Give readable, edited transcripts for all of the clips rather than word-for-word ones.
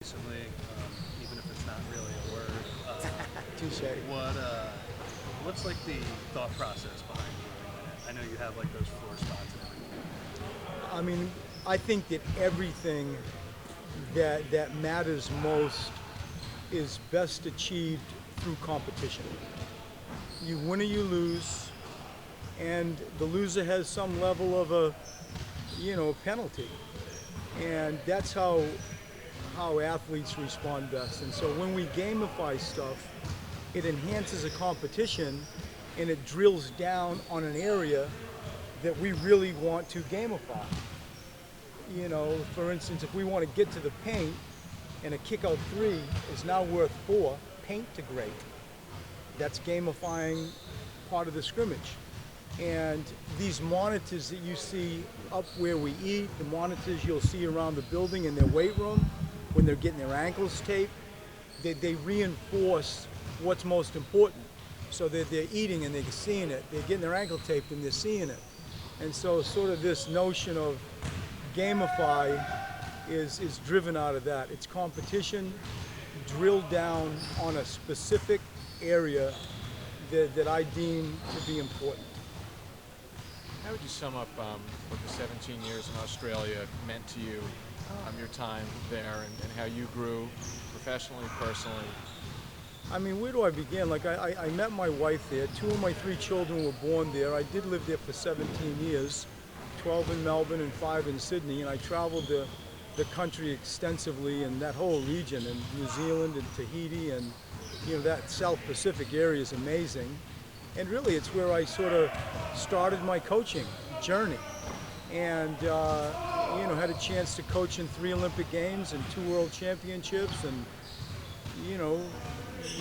Recently, even if it's not really a word. Touche. What what's like the thought process behind doing that? I know you have like those floor spots and everything. I mean, I think that everything that matters most is best achieved through competition. You win or you lose, and the loser has some level of a penalty, and that's how athletes respond best. And so when we gamify stuff, it enhances a competition, and it drills down on an area that we really want to gamify. For instance, if we want to get to the paint and a kick out three is now worth four, paint to great. That's gamifying part of the scrimmage. And these monitors that you see up where we eat, the monitors you'll see around the building in their weight room, when they're getting their ankles taped, they reinforce what's most important. So that they're eating and they're seeing it. They're getting their ankle taped and they're seeing it. And so sort of this notion of gamify is driven out of that. It's competition drilled down on a specific area that I deem to be important. How would you sum up what the 17 years in Australia meant to you, your time there, and how you grew professionally, personally? I mean, where do I begin? Like, I met my wife there. Two of my three children were born there. I did live there for 17 years, 12 in Melbourne and 5 in Sydney, and I traveled the country extensively in that whole region, in New Zealand and Tahiti, and that South Pacific area is amazing. And really, it's where I sort of started my coaching journey, and had a chance to coach in 3 Olympic Games and 2 World Championships, and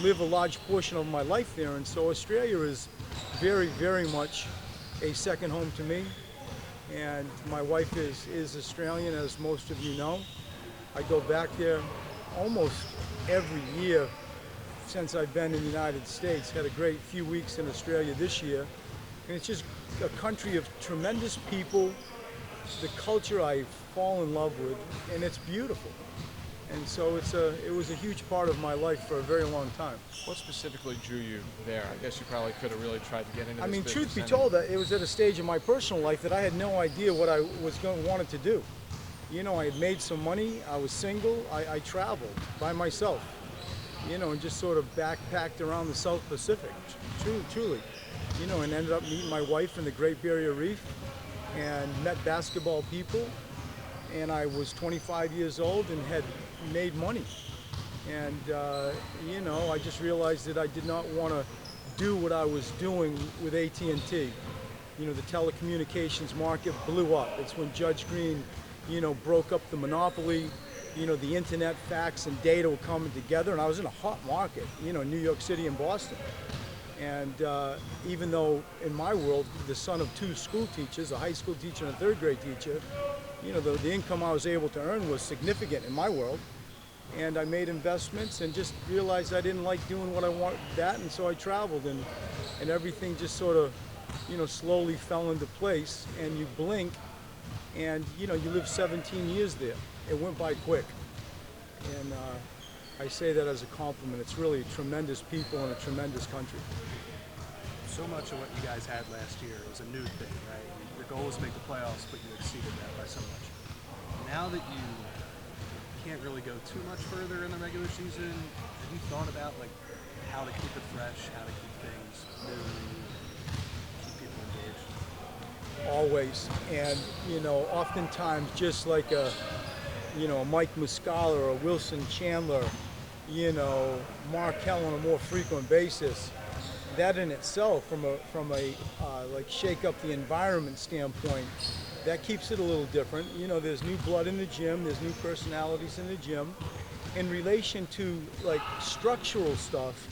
live a large portion of my life there. And so Australia is very, very much a second home to me. And my wife is Australian, as most of you know. I go back there almost every year since I've been in the United States. Had a great few weeks in Australia this year. And it's just a country of tremendous people, the culture I fall in love with, and it's beautiful. And so it was a huge part of my life for a very long time. What specifically drew you there? I guess you probably could have really tried to get into I this mean, business truth be anyway. told, it was at a stage in my personal life that I had no idea what I wanted to do. I had made some money, I was single, I traveled by myself, and just sort of backpacked around the South Pacific, truly, and ended up meeting my wife in the Great Barrier Reef and met basketball people. And I was 25 years old and had made money. And, I just realized that I did not want to do what I was doing with AT&T. The telecommunications market blew up. It's when Judge Green, broke up the monopoly. The internet, fax, and data were coming together, and I was in a hot market, New York City and Boston. And even though in my world, the son of 2 school teachers, a high school teacher and a 3rd grade teacher, the income I was able to earn was significant in my world. And I made investments and just realized I didn't like doing what I wanted and so I traveled, and everything just sort of, slowly fell into place. And you blink, and you live 17 years there. It went by quick. And I say that as a compliment. It's really tremendous people and a tremendous country. So much of what you guys had last year was a new thing, right? Your goal was to make the playoffs, but you exceeded that by so much. Now that you can't really go too much further in the regular season, have you thought about like how to keep it fresh, how to keep things new, keep people engaged? Always. And oftentimes, just like a Mike Muscala or a Wilson Chandler, Markel on a more frequent basis, that in itself, from a like shake up the environment standpoint, that keeps it a little different. There's new blood in the gym, there's new personalities in the gym. In relation to like structural stuff,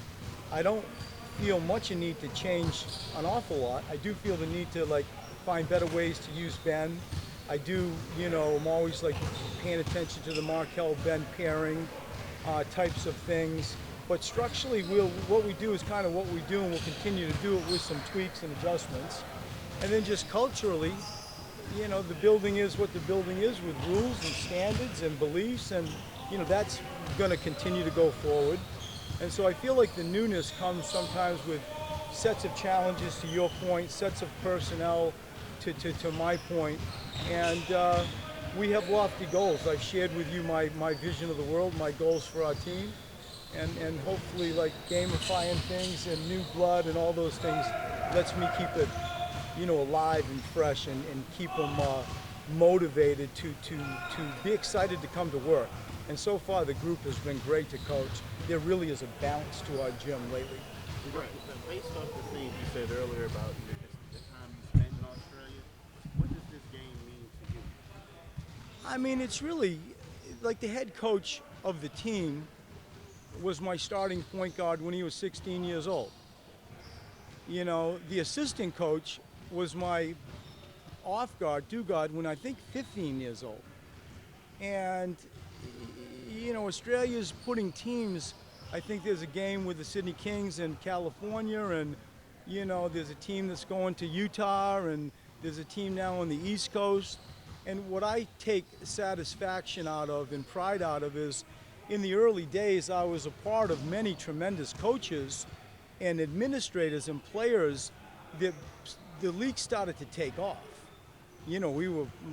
I don't feel much a need to change an awful lot. I do feel the need to like find better ways to use Ben. I do, I'm always like paying attention to the Markel Ben pairing types of things. But structurally, what we do is kind of what we do, and we'll continue to do it with some tweaks and adjustments. And then just culturally, the building is what the building is, with rules and standards and beliefs, and that's going to continue to go forward. And so I feel like the newness comes sometimes with sets of challenges, to your point, sets of personnel to my point. And we have lofty goals. I've shared with you my vision of the world, my goals for our team. And hopefully, like, gamifying things and new blood and all those things lets me keep it, alive and fresh, and keep them motivated to be excited to come to work. And so far, the group has been great to coach. There really is a balance to our gym lately. Right. Based off the things you said earlier about the time you spent in Australia, what does this game mean to you? I mean, it's really like the head coach of the team was my starting point guard when he was 16 years old. The assistant coach was my off guard, do guard, when I think 15 years old. And, Australia's putting teams. I think there's a game with the Sydney Kings in California, and, there's a team that's going to Utah, and there's a team now on the East Coast. And what I take satisfaction out of and pride out of is, in the early days, I was a part of many tremendous coaches and administrators and players that the league started to take off.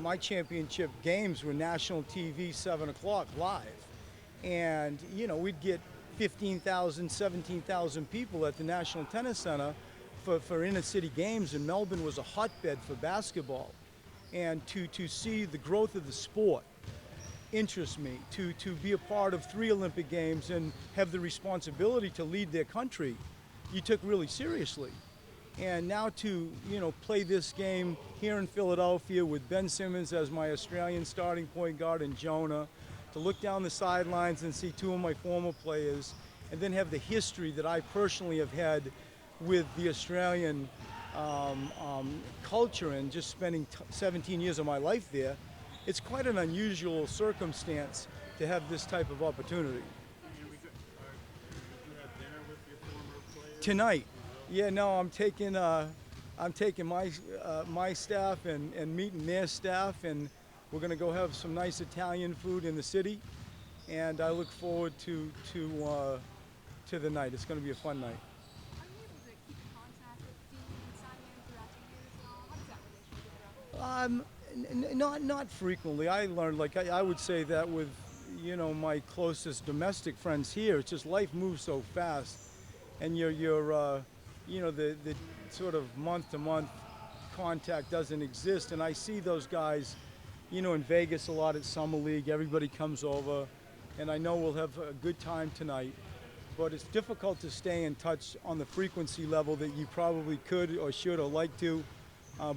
My championship games were national TV, 7 o'clock live. And, we'd get 15,000, 17,000 people at the National Tennis Center for inner city games, and Melbourne was a hotbed for basketball. And to see the growth of the sport interests me, to be a part of 3 Olympic Games and have the responsibility to lead their country, you took really seriously. And now to, play this game here in Philadelphia with Ben Simmons as my Australian starting point guard and Jonah, to look down the sidelines and see 2 of my former players, and then have the history that I personally have had with the Australian culture, and just spending 17 years of my life there, it's quite an unusual circumstance to have this type of opportunity. Did you have dinner with your former players? Tonight, yeah, no, I'm taking my staff and meeting their staff, and we're going to go have some nice Italian food in the city, and I look forward to the night. It's going to be a fun night. Are you able to keep in contact with Dean and Simon throughout the years at all? How does that relationship grow? Not frequently. I learned, like I would say that with, my closest domestic friends here, it's just life moves so fast, and the sort of month-to-month contact doesn't exist. And I see those guys, in Vegas a lot at Summer League. Everybody comes over, and I know we'll have a good time tonight. But it's difficult to stay in touch on the frequency level that you probably could or should or like to.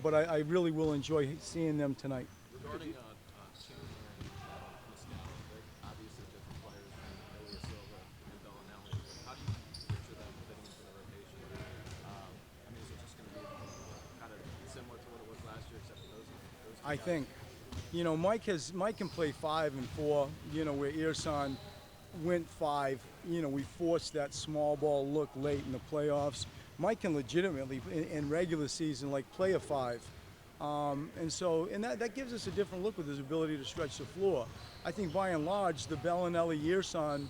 But I really will enjoy seeing them tonight. Regarding Chandler and Moscala, they're obviously different players than Ilya Silva and Bellinelli. How do you picture them fitting into the rotation? Is it just going to be kind of similar to what it was last year, except for those two I guys? think, Mike can play 5 and 4. Where Irsan went 5. We forced that small ball look late in the playoffs. Mike can legitimately, in regular season, play a 5. And that gives us a different look with his ability to stretch the floor. I think by and large, the Bellinelli, Irsan,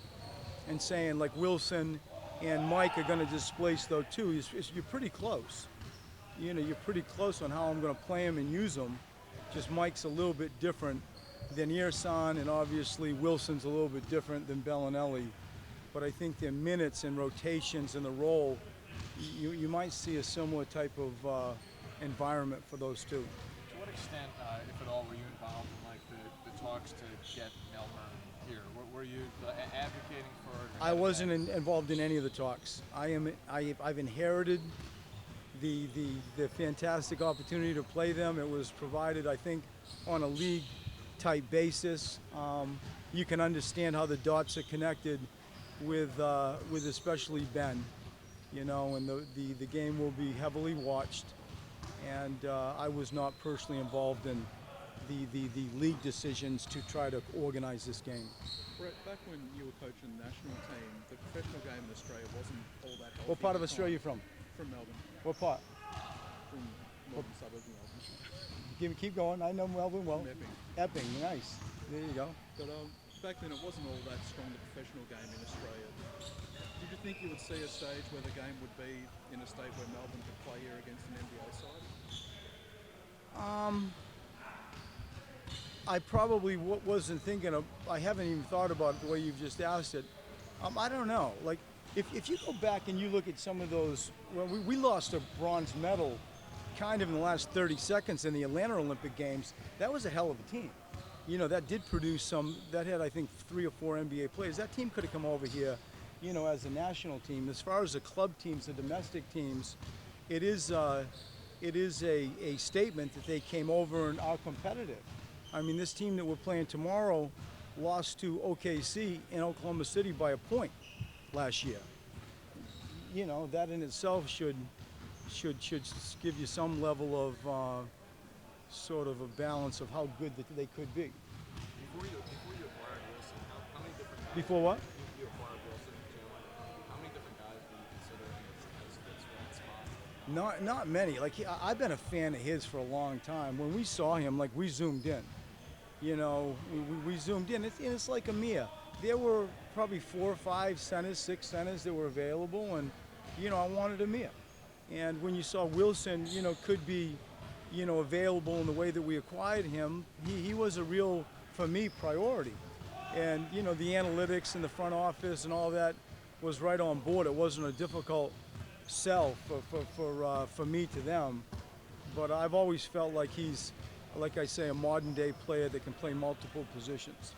and saying Wilson and Mike are going to displace those two, you're pretty close. You're pretty close on how I'm going to play him and use him. Just Mike's a little bit different than Irsan, and obviously Wilson's a little bit different than Bellinelli. But I think their minutes and rotations and the role, you might see a similar type of environment for those two. To what extent, if at all, were you involved in the talks to get Melbourne here? Were you advocating for? I wasn't involved in any of the talks. I've inherited the fantastic opportunity to play them. It was provided, I think, on a league type basis. You can understand how the dots are connected with especially Ben, and the game will be heavily watched. And I was not personally involved in the league decisions to try to organize this game. Brett, back when you were coaching the national team, the professional game in Australia wasn't all that healthy. What part of at the Australia are you time. from? From Melbourne, What part? from northern suburbs of Melbourne. Keep going. I know Melbourne well. From Epping. Epping, nice. There you go. But back then it wasn't all that strong, the professional game in Australia. Did you think you would see a stage where the game would be in a state where Melbourne could play here against an NBA side? I probably wasn't thinking of, I haven't even thought about it the way you've just asked it. I don't know. Like, if you go back and you look at some of those, well, we lost a bronze medal kind of in the last 30 seconds in the Atlanta Olympic Games. That was a hell of a team. You know, that did produce some, that had, I think, 3 or 4 NBA players. That team could have come over here, you know, as a national team. As far as the club teams, the domestic teams, it is a statement that they came over and are competitive. I mean, this team that we're playing tomorrow lost to OKC in Oklahoma City by a point last year. You know, that in itself should give you some level of sort of a balance of how good that they could be. Before you acquired Wilson, how many different guys? Before what? You acquired Wilson, Jalen. How many different guys do you consider as fits for that spot? Not many. Like I've been a fan of his for a long time. When we saw him, like we zoomed in. You know, we zoomed in. It's like Amir. There were probably 4 or 5 centers, 6 centers that were available, and you know I wanted Amir. And when you saw Wilson, you know, could be, you know, available in the way that we acquired him, he was a real, for me, priority. And you know, the analytics and the front office and all that was right on board. It wasn't a difficult sell for me to them. But I've always felt like he's, like I say, a modern day player that can play multiple positions.